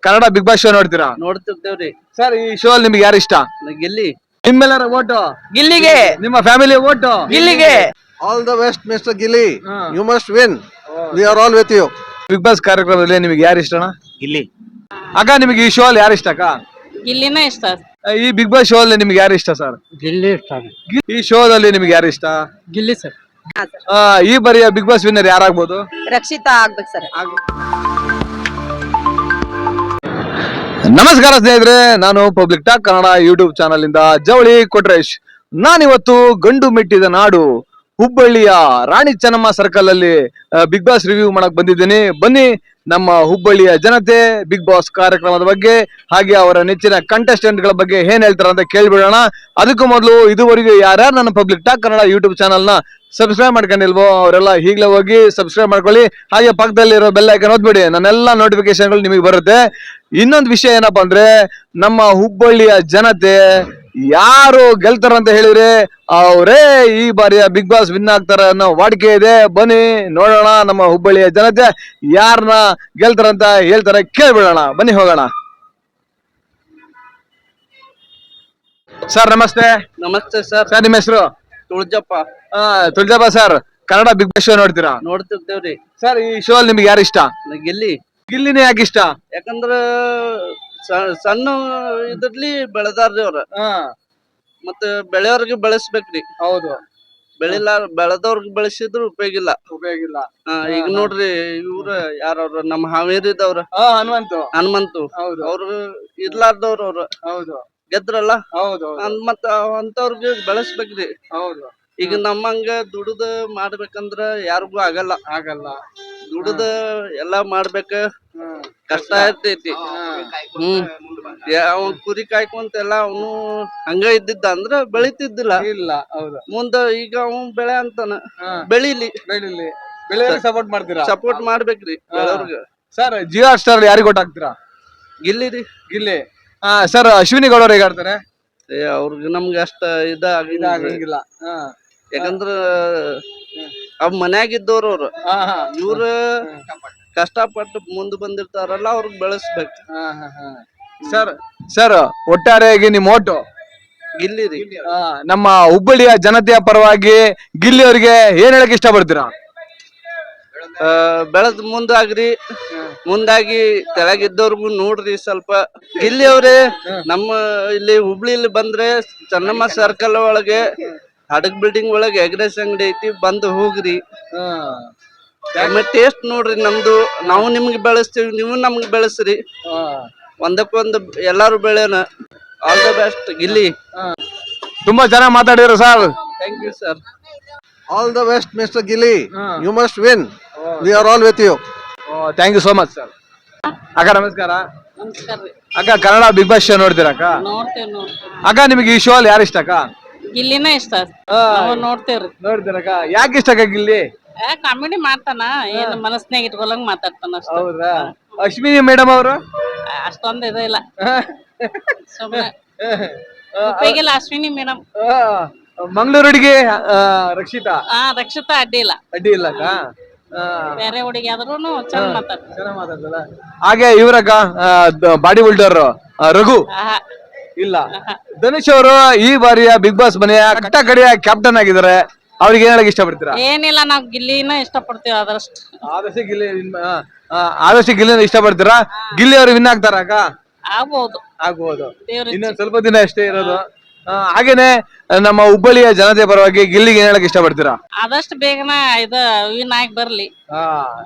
Kannada big boss show ನೋಡ್ತೀರಾ? ನೋಡ್ತಿರ್ತೇವ್ರಿ. Sir, ಈ ಶೋ ಅಲ್ಲಿ ನಿಮ್ಗೆ ಯಾರು ಇಷ್ಟ? ಗೆಲ್ಲಿ ನಿಮ್ಮೆಲ್ಲರ ಓಟು ಗಿಲ್ಲಿಗೆ, ನಿಮ್ಮ ಫ್ಯಾಮಿಲಿ ಓಟು ಗಿಲ್ಲಿಗೆ. All the best, Mr. Gilly. You must win. We are all with you. Bigg Boss ಕಾರ್ಯಕ್ರಮದಲ್ಲಿ ನಿಮ್ಗೆ ಯಾರು ಇಷ್ಟಣ? ಗಿಲ್ಲಿ. ಅಕ್ಕ, ನಿಮ್ಗೆ ಈ ಶೋ ಅಲ್ಲಿ ಯಾರು ಇಷ್ಟ ಅಕ್ಕ? ಗಿಲ್ಲಿನ ಇಷ್ಟ. ಈ ಬಿಗ್ ಬಾಸ್ ಶೋ ಅಲ್ಲಿ ನಿಮ್ಗೆ ಯಾರು ಇಷ್ಟ ಸರ್? ಗಿಲ್ಲಿ ಇಷ್ಟ. ಈ ಶೋದಲ್ಲಿ ನಿಮ್ಗೆ ಯಾರು ಇಷ್ಟ? ಗಿಲ್ಲಿ ಸರ್. ಈ ಬಾರಿಯ ಬಿಗ್ ಬಾಸ್ ವಿನ್ನರ್ ಯಾರಾಗ್ಬೋದು? ರಕ್ಷಿತಾ ಆಗ್ಬೇಕು ಸರ್. ನಮಸ್ಕಾರ ಸ್ನೇಹಿತರೆ, ನಾನು public talk Kannada YouTube channel ಇಂದ ಜವಳಿ ಕೊಟ್ರೇಶ್. ನಾನಿವತ್ತು ಗಂಡು ಮೆಟ್ಟಿದ ನಾಡು ಹುಬ್ಬಳ್ಳಿಯ ರಾಣಿ ಚೆನ್ನಮ್ಮ ಸರ್ಕಲ್ ಅಲ್ಲಿ ಬಿಗ್ ಬಾಸ್ ರಿವ್ಯೂ ಮಾಡಕ್ ಬಂದಿದ್ದೀನಿ. ಬನ್ನಿ, ನಮ್ಮ ಹುಬ್ಬಳ್ಳಿಯ ಜನತೆ ಬಿಗ್ ಬಾಸ್ ಕಾರ್ಯಕ್ರಮದ ಬಗ್ಗೆ ಹಾಗೆ ಅವರ ನೆಚ್ಚಿನ ಕಂಟೆಸ್ಟೆಂಟ್ ಗಳ ಬಗ್ಗೆ ಏನ್ ಹೇಳ್ತಾರ ಅಂತ ಕೇಳ್ಬಿಡೋಣ. ಅದಕ್ಕೂ ಮೊದಲು ಇದುವರೆಗೂ ಯಾರ್ಯಾರು ನನ್ನ public talk Kannada YouTube channel ನ ಸಬ್ಸ್ಕ್ರೈಬ್ ಮಾಡ್ಕೊಂಡಿಲ್ವೋ ಅವರೆಲ್ಲ ಈಗಲೇ ಹೋಗಿ ಸಬ್ಸ್ಕ್ರೈಬ್ ಮಾಡ್ಕೊಳ್ಳಿ. ಹಾಗೆ ಪಕ್ಕದಲ್ಲಿರೋ ಬೆಲ್ ಐಕನ್ ಒತ್ಬಿಡಿ, ನನ್ನೆಲ್ಲ ನೋಟಿಫಿಕೇಶನ್ಗಳು ನಿಮಗೆ ಬರುತ್ತೆ. ಇನ್ನೊಂದು ವಿಷಯ ಏನಪ್ಪಾ ಅಂದ್ರೆ, ನಮ್ಮ ಹುಬ್ಬಳ್ಳಿಯ ಜನತೆ ಯಾರು ಗೆಲ್ತಾರ ಅಂತ ಹೇಳಿದ್ರೆ ಅವರೇ ಈ ಬಾರಿಯ ಬಿಗ್ ಬಾಸ್ ವಿನ್ ಆಗ್ತಾರ ಅನ್ನೋ ವಾಡಿಕೆ ಇದೆ. ಬನ್ನಿ ನೋಡೋಣ ನಮ್ಮ ಹುಬ್ಬಳ್ಳಿಯ ಜನತೆ ಯಾರನ್ನ ಗೆಲ್ತಾರಂತ ಹೇಳ್ತಾರೆ, ಕೇಳ್ಬಿಡೋಣ. ಬನ್ನಿ ಹೋಗೋಣ. ಸರ್ ನಮಸ್ತೆ. ನಮಸ್ತೆ ಸರ್. ಸರ್, ನಿಮ್ಮ ಹೆಸರು? Tulajappa. Tulajappa sir, Kannada big boss show ನೋಡ್ತೀರಾ? ನೋಡ್ತಿರ್ತೇವ್ರಿ. ಸರ್, ಈ ಶೋ ಅಲ್ಲಿ ನಿಮ್ಗೆ ಯಾರು ಇಷ್ಟ? ಗಿಲ್ಲಿ. ಗಿಲ್ಲಿನೇ ಯಾಕೆ ಇಷ್ಟ? ಯಾಕಂದ್ರ ಸಣ್ಣ ಇದ್ರಲ್ಲಿ ಬೆಳೆದಾರ್ರಿ ಅವ್ರ. ಮತ್ತ ಬೆಳೆಯವ್ರಿಗೆ ಬೆಳೆಸ್ಬೇಕ್ರಿ. ಹೌದು. ಬೆಳೆದವ್ರಿಗೆ ಬೆಳೆಸಿದ್ರು ಉಪಯೋಗ ಇಲ್ಲ. ಈಗ ನೋಡ್ರಿ, ಇವ್ರ ಯಾರವ್ರ ನಮ್ಮ ಹಾವೇರಿದವ್ರ ಹನುಮಂತು ಅವ್ರು ಇರ್ಲಾರ್ದವ್ರ ಅವ್ರ. ಹೌದು. ಗೆದ್ರಲ್ಲ. ಹೌದು. ಮತ್ತ ಅಂತವ್ರಿಗೆ ಬೆಳೆಸ್ಬೇಕ್ರಿ. ಹೌದು. ಈಗ ನಮ್ಮಂಗ ದುಡ್ದ ಮಾಡ್ಬೇಕಂದ್ರ ಯಾರಿಗೂ ಆಗಲ್ಲ. ದುಡ್ದ ಎಲ್ಲಾ ಮಾಡ್ಬೇಕ, ಕಷ್ಟ ಇರ್ತೈತಿ. ಅವ್ ಕುರಿ ಕಾಯ್ಕೊಂತ ಎಲ್ಲ ಅವನು ಹಂಗ ಇದ್ದಿದ್ದ ಅಂದ್ರ ಬೆಳಿತಿದ್ದಿಲ್ಲ. ಮುಂದ ಈಗ ಅವನ್ ಬೆಳೆ ಅಂತಾನ, ಬೆಳಿಲಿ. ಸಪೋರ್ಟ್ ಮಾಡ್ತೀರಾ? ಸಪೋರ್ಟ್ ಮಾಡ್ಬೇಕ್ರಿ ಬೆಳವ್ರಿಗೆ. ಸರ್, ಜಿಯೋ ಸ್ಟಾರ್ ಯಾರಿಗೆ ಓಟ್ ಹಾಕ್ತೀರಾ? ಗಿಲ್ಲಿ ರೀ. ಗಿಲ್ಲಿ. ಸರ್, ಅಶ್ವಿನಿ ಗೌಡ ಅವ್ರು ಹೇಗೆ ಆಡ್ತಾರೆ? ಅವ್ರಿಗೆ ನಮ್ಗೆ ಅಷ್ಟ ಇದಾಗಿಲ್ಲ. ಯಾಕಂದ್ರ ಅವ್ ಮನ್ಯಾಗಿದ್ದವ್ರ ಅವ್ರು. ಇವ್ರ ಕಷ್ಟಪಟ್ಟು ಮುಂದ್ ಬಂದಿರ್ತಾರಲ್ಲ, ಅವ್ರಿಗೆ ಬೆಳೆಸ್ಬೇಕು. ಸರ್, ಒಟ್ಟಾರೆಯಾಗಿ ನಿಮ್ ಓಟು ಗಿಲ್ಲಿ ರೀ. ನಮ್ಮ ಹುಬ್ಬಳ್ಳಿಯ ಜನತೆಯ ಪರವಾಗಿ ಗಿಲ್ಲಿ ಅವರಿಗೆ ಏನ್ ಹೇಳಕ್ ಇಷ್ಟ ಪಡ್ತೀರಾ? ಬೆಳೆದ್ ಮುಂದಾಗಿ ತೆಳಗಿದ್ದವ್ರಿಗೂ ನೋಡ್ರಿ ಸ್ವಲ್ಪ. ಗಿಲ್ಲಿ ಅವ್ರೆ, ನಮ್ಮ ಇಲ್ಲಿ ಹುಬ್ಳಿಲಿ ಬಂದ್ರೆ ಚೆನ್ನಮ್ಮ ಸರ್ಕಲ್ ಒಳಗೆ ಹಡಗ್ ಬಿಲ್ಡಿಂಗ್ ಒಳಗೆ ಎಗ್ರೆಸ್ ಅಂಗಡಿ ಐತಿ, ಬಂದು ಹೋಗ್ರಿ. ಟೇಸ್ಟ್ ನೋಡ್ರಿ ನಮ್ದು. ನಾವು ನಿಮ್ಗೆ ಬೆಳೆಸ್ತೀವಿ, ನೀವು ನಮ್ಗೆ ಬೆಳೆಸ್ರಿ. ಒಂದಕ್ಕೊಂದು ಎಲ್ಲಾರು ಬೆಳೆಯೋಣ. All the best Gilli. ತುಂಬಾ ಚೆನ್ನಾಗಿ ಮಾತಾಡಿದ್ರು sir. Thank you sir. All the best, Mr. Gilly. You must win. We are all with you. Thank you so much sir. ಅಕ್ಕ ನಮಸ್ಕಾರ. ನಮಸ್ಕಾರ ರೀ. ಅಕ್ಕ, ಕನ್ನಡ ಬಿಗ್ ಬಾಸ್ ಶೋ ನೋಡ್ತೀರಾ ಅಕ್ಕ? ನೋಡ್ತೇವ್. ಅಕ್ಕ, ನಿಮಗೆ ಈ ಶೋ ಅಲ್ಲಿ ಯಾರು ಇಷ್ಟ ಅಕ್ಕ? ಗಿಲ್ಲಿನ ಇಷ್ಟ. ನೋಡ್ತೇವ್ರಿ. ನೋಡ್ತೀರಕ್ಕ? ಯಾಕೆ ಇಷ್ಟ ಅಕ್ಕ ಗಿಲ್ಲಿ? ಕಾಮಿಡಿ ಮಾಡ್ತಾನ, ಏನ್ ಮನಸ್ನಾಗ ಇಟ್ಕೊಳಂಗ್ ಮಾತಾಡ್ತಾನ ಅಷ್ಟ. ಹೌದಾ? ಅಶ್ವಿನಿ ಮೇಡಮ್ ಅವರು ಅಷ್ಟೊಂದು ಇಲ್ಲ. ಸುಮ್ಮನೆ ಉಪಯೋಗಿಲ್ಲ ಅಶ್ವಿನಿ ಮೇಡಮ್. ಮಂಗಳೂರು ಹುಡುಗಿ ರಕ್ಷಿತಾ. ರಕ್ಷಿತಾ ಅಡ್ಡಿ ಇಲ್ಲ ಅಕ್ಕ. ಬೇರೆ ಹುಡುಗಿ ಆದ್ರೂ ಚೆನ್ನಾಗ್ ಮಾತಾಡ್ತಾರ. ಹಾಗೆ ಇವ್ರಕ್ಕ, ಬಾಡಿ ಬಿಲ್ಡರ್ ರಘು ಇಲ್ಲ. ಧನುಷ್ ಅವರು ಈ ಬಾರಿಯ ಬಿಗ್ ಬಾಸ್ ಮನೆಯ ಕಟ್ಟ ಕಡೆಯ ಕ್ಯಾಪ್ಟನ್ ಆಗಿದ್ದಾರೆ. ಅವ್ರಿಗೆ ಏನ್ ಹೇಳಕ್ ಇಷ್ಟಪಡ್ತೀರಾ? ಏನಿಲ್ಲ, ನಾವ್ ಗಿಲ್ಲಿನ ಇಷ್ಟಪಡ್ತೀವಿ. ಆದಷ್ಟು ಗಿಲ್ಲಿನ ಇಷ್ಟಪಡ್ತೀರಾ? ಗಿಲ್ಲಿ ಅವ್ರು ವಿನ್ ಆಗ್ತಾರ ಅಕ್ಕ? ಆಗ್ಬಹುದು. ಇನ್ನೊಂದ್ ಸ್ವಲ್ಪ ದಿನ ಅಷ್ಟೇ ಇರೋದು. ಹಾಗೇನೆ ನಮ್ಮ ಹುಬ್ಬಳ್ಳಿಯ ಜನತೆ ಪರವಾಗಿ ಗಿಲ್ಲಿಗೆ ಏನ್ ಹೇಳಕ್ ಇಷ್ಟಪಡ್ತೀರಾ? ಆದಷ್ಟು ಬೇಗನ ಇದು ವಿನ್ ಆಗಿ ಬರ್ಲಿ.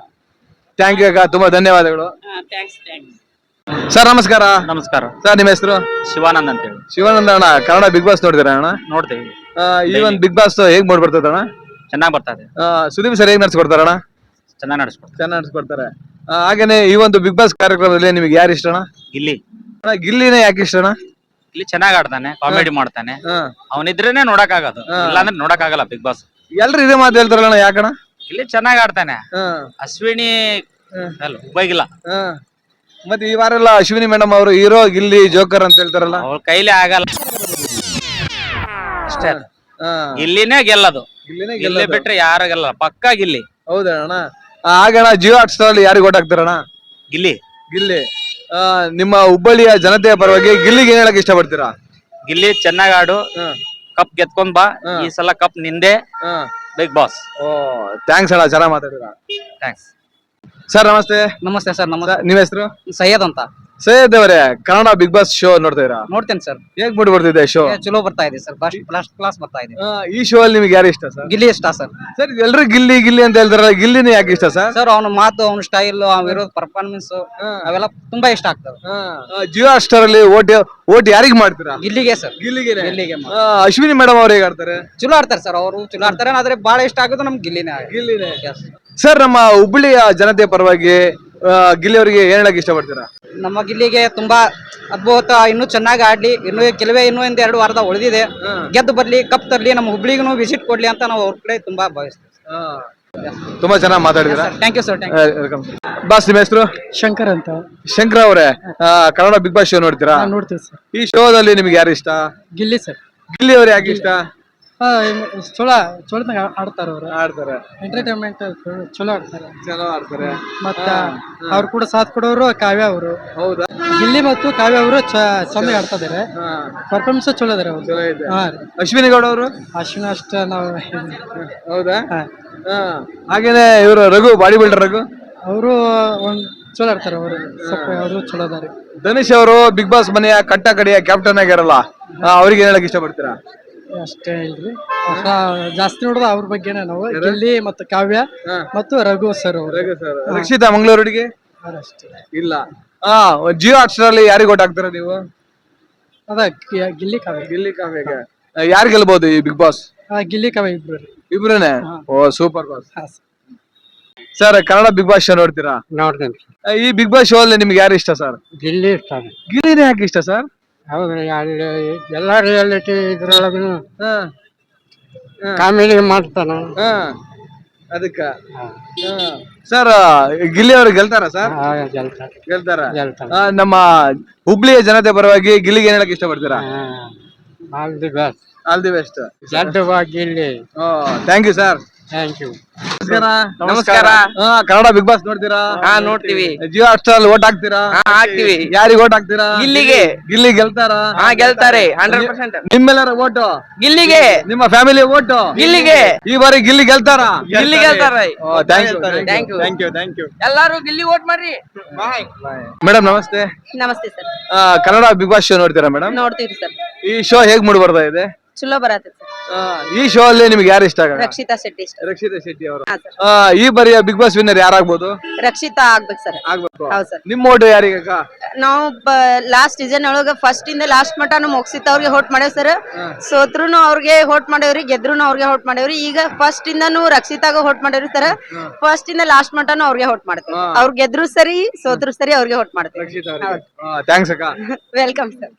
ಥ್ಯಾಂಕ್ ಯು ಅಕ್ಕ, ತುಂಬಾ ಧನ್ಯವಾದಗಳು. ಥ್ಯಾಂಕ್ಸ್. ಸರ್ ನಮಸ್ಕಾರ. ನಮಸ್ಕಾರ ಸರ್, ನಿಮ್ಮ ಹೆಸರು? ಶಿವಾನಂದ್ ಅಂತ ಹೇಳಿ. ಶಿವಾನಂದ ಅಣ್ಣ, ಕನ್ನಡ ಬಿಗ್ ಬಾಸ್ ನೋಡ್ತೀರಾ ಅಣ್ಣ? ನೋಡ್ತೇವೆ. ಈ ಒಂದು ಬಿಗ್ ಬಾಸ್ ಹೇಗ್ ಮಾಡ್ಬರ್ತದ ಅಣ್ಣ? ಚೆನ್ನಾಗ್ ಬರ್ತದೆ. ಸುದೀಪ್ ಸರ್ ಹೇಗ್ ನಡ್ಸ್ಕೊಡ್ತಾರಣ್ಣ? ಚೆನ್ನಾಗ್ ನಡ್ಸ್ಕೊಡ್ತಾರೆ. ಹಾಗೇನೆ ಈ ಒಂದು ಬಿಗ್ ಬಾಸ್ ಕಾರ್ಯಕ್ರಮದಲ್ಲಿ ನಿಮ್ಗೆ ಯಾರು ಇಷ್ಟ ಅಣ್ಣ? ಗಿಲ್ಲಿ. ಗಿಲ್ಲಿನೇ ಯಾಕೆ ಇಷ್ಟ ಅಣ್ಣ? ಗಿಲ್ಲಿ ಚೆನ್ನಾಗ್ ಆಡ್ತಾನೆ, ಕಾಮಿಡಿ ಮಾಡ್ತಾನೆ. ಅವನಿದ್ರೇನೆ ನೋಡಕ್ ಆಗೋದು, ಇಲ್ಲಾಂದ್ರೆ ನೋಡಕ್ ಆಗಲ್ಲ ಬಿಗ್ ಬಾಸ್. ಎಲ್ರು ಇದೇ ಮಾತು ಹೇಳ್ತಾರಲ್ಲ, ಯಾಕಣ್ಣ? ಗಿಲ್ಲಿ ಚೆನ್ನಾಗ್ ಆಡ್ತಾನೆ. ಅಶ್ವಿನಿ ಉಪಯೋಗಿಲ್ಲ. ಮತ್ತೆ ಈ ವಾರ ಎಲ್ಲ ಅಶ್ವಿನಿ ಮೇಡಮ್ ಅವರು ಹೀರೋ, ಗಿಲ್ಲಿ ಜೋಕರ್ ಅಂತ ಹೇಳ್ತಾರಲ್ಲ, ಅವ್ರ ಕೈಲಿ ಆಗಲ್ಲ ಅಷ್ಟೇ. ಗಿಲ್ಲಿನೇ ಗೆಲ್ಲದು. ಗಿಲ್ಲಿ ಬಿಟ್ರೆ ಯಾರು ಗೆಲ್ಲ, ಪಕ್ಕಾ ಗಿಲ್ಲಿ. ಹೌದಾ ಅಣ್ಣ? ಹಾಗಣ್ಣ, ಜಿಯೋ ಹಾಟ್ ಸ್ಟಾರ್ ಅಲ್ಲಿ ಯಾರಿಗೆ ಓಟ್ ಹಾಕ್ತಾರಣ್ಣ? ಗಿಲ್ಲಿ. ನಿಮ್ಮ ಹುಬ್ಬಳ್ಳಿಯ ಜನತೆಯ ಪರವಾಗಿ ಗಿಲ್ಲಿಗೆ ಏನ್ ಹೇಳಕ್ ಇಷ್ಟಪಡ್ತೀರಾ? ಗಿಲ್ಲಿ ಚೆನ್ನಾಗ್ ಆಡು, ಕಪ್ ಗೆದ್ಕೊಂಡ್ ಬಾ. ಈ ಸಲ ಕಪ್ ನಿಂದೆ, ಬಿಗ್ ಬಾಸ್. ಥ್ಯಾಂಕ್ಸ್ ಅಣ್ಣ, ಚೆನ್ನಾಗ್ ಮಾತಾಡಿದ್ರ. ಥ್ಯಾಂಕ್ಸ್ ಸರ್ ನಮಸ್ತೆ. ನಮಸ್ತೆ ಸರ್. ನಮಸ್ತೆ. ನಿಮ್ಮ ಹೆಸರು? ಸೈಯದ್ ಅಂತ. ಸೈಯದ್ ಅವರೇ, ಕನ್ನಡ ಬಿಗ್ ಬಾಸ್ ಶೋ ನೋಡ್ತಾ ಇರಾ? ನೋಡ್ತೇನೆ ಸರ್. ಹೇಗ್ ಬಿಟ್ಟು ಬರ್ತಿದೆ ಶೋ? ಚಲೋ ಬರ್ತಾ ಇದೆ ಸರ್. ಫಸ್ಟ್ ಕ್ಲಾಸ್ ಬರ್ತಾ ಇದೆ. ಈ ಶೋ ಅಲ್ಲಿ ನಿಮ್ಗೆ ಯಾರು ಇಷ್ಟ ಸರ್? ಗಿಲ್ಲಿ ಇಷ್ಟ ಸರ್. ಸರ್ ಎಲ್ರು ಗಿಲ್ಲಿ ಗಿಲ್ಲಿ ಅಂತ ಹೇಳ್ತಾರಲ್ಲ, ಗಿಲ್ಲಿನೇ ಯಾಕೆ ಇಷ್ಟ ಸರ್? ಸರ್ ಅವನ ಮಾತು, ಅವನ ಸ್ಟೈಲ್, ಅವ್ನ ಇರೋ ಪರ್ಫಾರ್ಮೆನ್ಸ್ ಅವೆಲ್ಲ ತುಂಬಾ ಇಷ್ಟ ಆಗ್ತವೆ. ಜಿಯೋ ಹಾಟ್ ಸ್ಟಾರ್ ಅಲ್ಲಿ ಓಟ್ ಯಾರಿಗ್ ಮಾಡ್ತೀರಾ? ಗಿಲ್ಲಿಗೆ ಸರ್. ಗಿಲ್ಲಿಗೆ. ಗಿಲ್ಲಿಗೆ ಅಶ್ವಿನಿ ಮೇಡಮ್ ಅವ್ರು ಹೇಗ್ ಆಡ್ತಾರೆ? ಚಲೋ ಆಡ್ತಾರೆ ಸರ್. ಅವರು ಚಲೋ ಆಡ್ತಾರೆ. ಆದ್ರೆ ಬಹಳ ಇಷ್ಟ ಆಗೋದು ನಮ್ಗೆ ಗಿಲ್ಲಿನೇ. ಗಿಲ್ಲಿನೇ. ಸರ್ ನಮ್ಮ ಹುಬ್ಬಳ್ಳಿಯ ಜನತೆಯ ಪರವಾಗಿ ಗಿಲ್ಲಿ ಅವರಿಗೆ ಏನ್ ಹೇಳಕ್ ಇಷ್ಟಪಡ್ತೀರಾ? ನಮ್ಮ ಗಿಲ್ಲಿಗೆ ತುಂಬಾ ಅದ್ಭುತ, ಇನ್ನೂ ಚೆನ್ನಾಗಿ ಆಡ್ಲಿ, ಇನ್ನೂ ಒಂದ್ 2 ವಾರದ ಉಳಿದಿದೆ. ಗೆದ್ದು ಬರ್ಲಿ, ಕಪ್ ತರ್ಲಿ, ನಮ್ಮ ಹುಬ್ಳಿಗೂ ವಿಸಿಟ್ ಕೊಡ್ಲಿ ಅಂತ ನಾವು ಅವ್ರ ಕಡೆ ತುಂಬಾ ಭಾವಿಸ್ತೀವಿ. ತುಂಬಾ ಚೆನ್ನಾಗಿ ಮಾತಾಡಿದಿರಾ. Thank you sir. Welcome. Boss, ನಿಮ್ಮ ಹೆಸರು? ಶಂಕರ್ ಅಂತ. ಶಂಕರ್ ಅವರೇ, ಕನ್ನಡ ಬಿಗ್ ಬಾಸ್ ಶೋ ನೋಡ್ತೀರಾ? ನೋಡ್ತೀವಿ ಸರ್. ಈ ಶೋದಲ್ಲಿ ನಿಮ್ಗೆ ಯಾರು ಇಷ್ಟ? ಗಿಲ್ಲಿ ಸರ್. ಗಿಲ್ಲಿ ಅವ್ರು ಯಾಕೆ ಇಷ್ಟ? ಚಲೋ ಆಡ್ತಾರ ಅವ್ರು. ಆಡ್ತಾರೆ, ಎಂಟರ್ಟೈನ್ಮೆಂಟ್ ಚಲೋ ಆಡ್ತಾರೆ. ಚಲೋ ಆಡ್ತಾರೆ. ಮತ್ತ ಅವ್ರು ಕೂಡ ಸಾಥ್ ಕೊಡೋರು ಕಾವ್ಯ ಅವರು. ಹೌದಾ? ಗಿಲ್ಲಿ ಮತ್ತು ಕಾವ್ಯ ಅವರು ಚೆನ್ನಾಗಿ ಆಡ್ತಾ ಇದಾರೆ. ಪರ್ಫಾರ್ಮೆನ್ಸ್ ಚಲೋ ಇದಾರೆ ಅವ್ರು. ಹಾ ರೀ. ಅಶ್ವಿನಿ ಗೌಡ ಅವರು? ಅಶ್ವಿನ ಅಷ್ಟ ನಾವು. ಹೌದಾ? ಹಾಗೇನೆ ಇವರು ರಘು, ಬಾಡಿ ಬಿಲ್ಡರ್ ರಘು, ಅವರು ಒಂದ್ ಚಲೋ ಆಡ್ತಾರೆ. ಅವರು ಸ್ವಲ್ಪ ಅವರು ಚಲೋ ಅದಾರೆ. ಧನುಷ್ ಅವರು ಬಿಗ್ ಬಾಸ್ ಮನೆಯ ಕಟ್ಟ ಕಡೆಯ ಕ್ಯಾಪ್ಟನ್ ಆಗಿರಲ್ಲ, ಅವ್ರಿಗೆ ಏನ್ ಹೇಳಕ್ ಇಷ್ಟಪಡ್ತೀರಾ? ಅಷ್ಟೇ ಇಲ್ರಿ, ಜಾಸ್ತಿ ನೋಡೋದು ಅವ್ರ ಬಗ್ಗೆನೇ ನಾವು. ಗಿಲ್ಲಿ ಮತ್ತು ಕಾವ್ಯ ಮತ್ತು ರಘು ಸರ್ ಅವರು. ರಕ್ಷಿತಾ ಮಂಗಳೂರಿಗೆ ಅಷ್ಟೇ. ಇಲ್ಲ. ಜಿಯೋ ಹಾಟ್ ಸ್ಟಾರ್ ಅಲ್ಲಿ ಯಾರಿಗೆ ಓಟ್ ಹಾಕ್ತೀರಾ ನೀವು? ಅದ ಗಿಲ್ಲಿ ಕಾವ್ಯ. ಗಿಲ್ಲಿ ಕಾವ್ಯಗೆ. ಯಾರು ಗೆಲ್ಬಹುದು ಈ ಬಿಗ್ ಬಾಸ್? ಗಿಲ್ಲಿ ಕಾವ್ಯ ಇಬ್ರು. ಇಬ್ರನೇ? Oh super boss. Sir Kannada big boss show ನೋಡ್ತೀರಾ? ನೋಡ್ತೇನೆ. ಈ ಬಿಗ್ ಬಾಸ್ ಶೋ ಅಲ್ಲಿ ನಿಮ್ಗೆ ಯಾರು ಇಷ್ಟ ಸರ್? ಗಿಲ್ಲಿ ಇಷ್ಟ. ಗಿಲ್ಲಿನೇ ಯಾಕೆ ಇಷ್ಟ ಸರ್? ಹೌದ್ರಿ, ಎಲ್ಲಾ ರಿಯಾಲಿಟಿ ಇದ್ರೊಳಗೂ ಕಾಮಿಡಿ ಮಾಡ್ತಾನ. ಅದಕ್ಕ ಸರ್ ಗಿಲ್ಲಿ ಅವರು ಗೆಲ್ತಾರ ಸರ್? ಗೆಲ್ತಾರ. ನಮ್ಮ ಹುಬ್ಳಿಯ ಜನತೆ ಪರವಾಗಿ ಗಿಲ್ಲಿಗೆ ಏನ್ ಹೇಳಕ್ ಇಷ್ಟಪಡ್ತೀರಾ? All the best. All the best. Gilli. Thank you sir. Thank you. ನಮಸ್ಕಾರ. ಕನ್ನಡ ಬಿಗ್ ಬಾಸ್ ನೋಡ್ತೀರಾ? ನೋಡ್ತೀವಿ. ಜಿಯೋ ಹಾಟ್ ಸ್ಟಾರ್ ಓಟ್ ಹಾಕ್ತೀರಾ? ಹಾಕ್ತಿವಿ. ಯಾರಿಗೆ ಓಟ್ ಹಾಕ್ತೀರಾ? ಗಿಲ್ಲಿಗೆ. ಗಿಲ್ಲಿ ಗೆಲ್ತಾರ? ಗೆಲ್ತಾರೆ 100%. ನಿಮ್ಮೆಲ್ಲರ ಓಟು ಗಿಲ್ಲಿಗೆ. ನಿಮ್ಮ ಫ್ಯಾಮಿಲಿ ಓಟು ಗಿಲ್ಲಿಗೆ. ಈ ಬಾರಿ ಗಿಲ್ಲಿ ಗೆಲ್ತಾರ? ಗಿಲ್ಲಿ ಗೆಲ್ತಾರೆ. Thank you. ಎಲ್ಲಾರು ಗಿಲ್ಲಿ ವೋಟ್ ಮಾಡ್ರಿ. ಬಾಯ್. ಮೇಡಮ್ ನಮಸ್ತೆ. ನಮಸ್ತೆ sir. Kannada big boss show ನೋಡ್ತೀರಾ ಮೇಡಮ್? ನೋಡ್ತೀವಿ ಸರ್. ಈ ಶೋ ಹೇಗ್ ಮೂಡಿ ಬರ್ತಾ ಇದೆ? ಚಲೋ ಬರತ್ತೆ ಸರ್. ಈ ಶೋ ಅಲ್ಲಿ ನಿಮ್ಗೆ ಯಾರು ಇಷ್ಟ ಆಗಲ್ಲ? ರಕ್ಷಿತಾ ಶೆಟ್ಟಿ ಇಷ್ಟ. ರಕ್ಷಿತಾ ಶೆಟ್ಟಿ ಅವರು. ಹಾ ಸರ್. ಈ ಬಾರಿಯ ಬಿಗ್ ಬಾಸ್ ವಿನ್ನರ್ ಯಾರಾಗ್ಬೋದು? ರಕ್ಷಿತಾ ಆಗ್ಬೇಕು ಸರ್. ಆಗ್ಬೇಕು. ಹೌದು ಸರ್. ನಿಮ್ಮ ಓಟು ಯಾರಿಗೆ? ನಾವು ಲಾಸ್ಟ್ ಸೀಸನ್ ಒಳಗ ಫಸ್ಟ್ ಇಂದ ಲಾಸ್ಟ್ ಮಟನು ಮುಗಿಸಿತ ಅವ್ರಿಗೆ ಹೋಟ್ ಮಾಡೇವ್ ಸರ್. ಸೋತ್ರುನು ಅವ್ರಿಗೆ ಹೋಟ್ ಮಾಡೇವ್ರಿ, ಗೆದ್ರುನು ಅವ್ರಿಗೆ ಹೋಟ್ ಮಾಡೇವ್ರಿ. ಈಗ ಫಸ್ಟ್ ಇಂದಾನು ರಕ್ಷಿತಾಗ ಹೋಟ್ ಮಾಡೇವ್ರಿ ಸರ್. ಫಸ್ಟ್ ಇಂದ ಲಾಸ್ಟ್ ಮಟನು ಅವ್ರಿಗೆ ಹೋಟ್ ಮಾಡ್ತೀವಿ. ಅವ್ರು ಗೆದ್ರು ಸರಿ, ಸೋತ್ರು ಸರಿ, ಅವ್ರಿಗೆ ಹೋಟ್ ಮಾಡ್ತೀವಿ. ಥ್ಯಾಂಕ್ಸ್ ಅಕ್ಕ. Welcome sir.